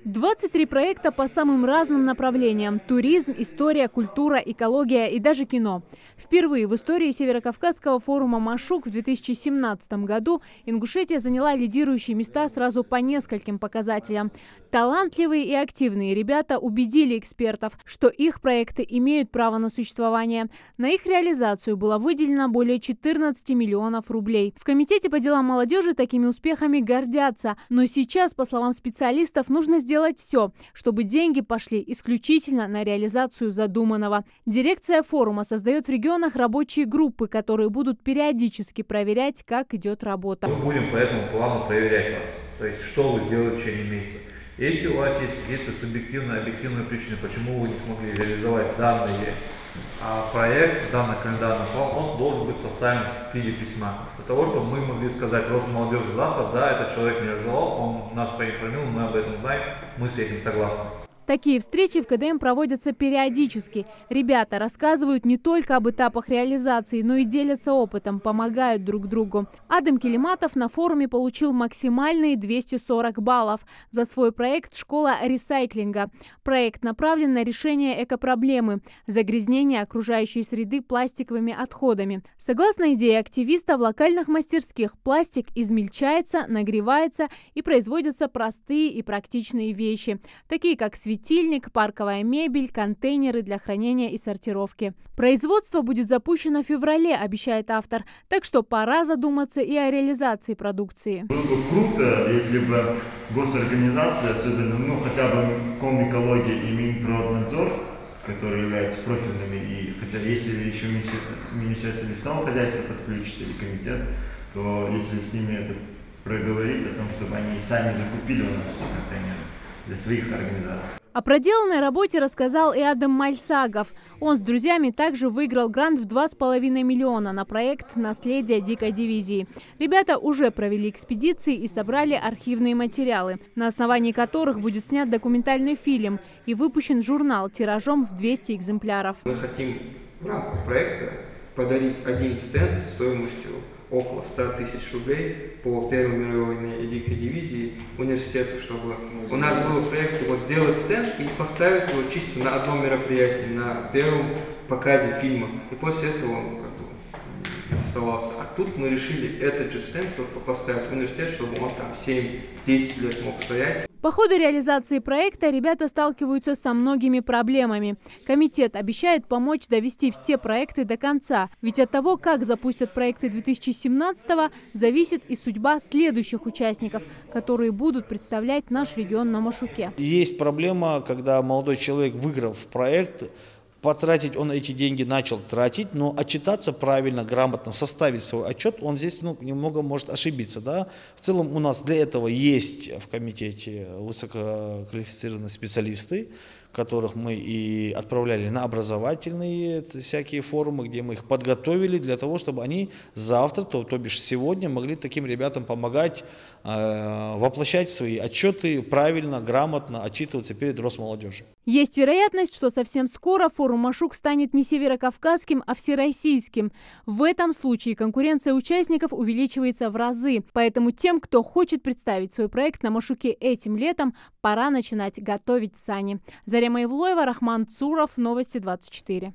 23 проекта по самым разным направлениям – туризм, история, культура, экология и даже кино. Впервые в истории Северокавказского форума «Машук» в 2017 году Ингушетия заняла лидирующие места сразу по нескольким показателям. Талантливые и активные ребята убедили экспертов, что их проекты имеют право на существование. На их реализацию было выделено более 14 миллионов рублей. В Комитете по делам молодежи такими успехами гордятся. Но сейчас, по словам специалистов, нужно сделать все, чтобы деньги пошли исключительно на реализацию задуманного. Дирекция форума создает в регионах рабочие группы, которые будут периодически проверять, как идет работа. Мы будем по этому плану проверять вас, то есть что вы сделали в течение месяца. Если у вас есть какие-то субъективные, объективные причины, почему вы не смогли реализовать данный проект, данный календарный план, он должен быть составлен в виде письма. Для того, чтобы мы могли сказать Росмолодежи завтра: да, этот человек не реализовал, он нас проинформировал, мы об этом знаем, мы с этим согласны. Такие встречи в КДМ проводятся периодически. Ребята рассказывают не только об этапах реализации, но и делятся опытом, помогают друг другу. Адам Келиматов на форуме получил максимальные 240 баллов за свой проект «Школа ресайклинга». Проект направлен на решение экопроблемы – загрязнения окружающей среды пластиковыми отходами. Согласно идее активиста, в локальных мастерских пластик измельчается, нагревается и производятся простые и практичные вещи, такие как светильник, парковая мебель, контейнеры для хранения и сортировки. Производство будет запущено в феврале, обещает автор, так что пора задуматься и о реализации продукции. Было бы круто, если бы госорганизация, особенно хотя бы Комэкология и Минприроднадзор, которые являются профильными, и хотя если еще Министерство лесного хозяйства подключится или комитет, то если с ними это проговорить о том, чтобы они сами закупили у нас эти контейнеры для своих организаций. О проделанной работе рассказал и Адам Мальсагов. Он с друзьями также выиграл грант в 2,5 миллиона на проект «Наследие дикой дивизии». Ребята уже провели экспедиции и собрали архивные материалы, на основании которых будет снят документальный фильм и выпущен журнал тиражом в 200 экземпляров. Мы хотим в рамках проекта подарить один стенд стоимостью около 100 тысяч рублей по Первой мировой войне и дикой дивизии университету, чтобы у нас было в проекте сделать стенд и поставить его чисто на одном мероприятии, на первом показе фильма. И после этого он оставался. А тут мы решили этот же стенд только поставить в университет, чтобы он там 7-10 лет мог стоять. По ходу реализации проекта ребята сталкиваются со многими проблемами. Комитет обещает помочь довести все проекты до конца. Ведь от того, как запустят проекты 2017-го, зависит и судьба следующих участников, которые будут представлять наш регион на Машуке. Есть проблема, когда молодой человек, выиграв проект, потратить он эти деньги начал тратить, но отчитаться правильно, грамотно, составить свой отчет, он здесь немного может ошибиться. Да? В целом у нас для этого есть в комитете высококвалифицированные специалисты, которых мы и отправляли на образовательные всякие форумы, где мы их подготовили для того, чтобы они завтра, то бишь сегодня, могли таким ребятам помогать воплощать свои отчеты правильно, грамотно, отчитываться перед Росмолодежью. Есть вероятность, что совсем скоро форум «Машук» станет не северокавказским, а всероссийским. В этом случае конкуренция участников увеличивается в разы. Поэтому тем, кто хочет представить свой проект на Машуке этим летом, пора начинать готовить сани. Зарема Ивлоева, Рахман Цуров, Новости 24.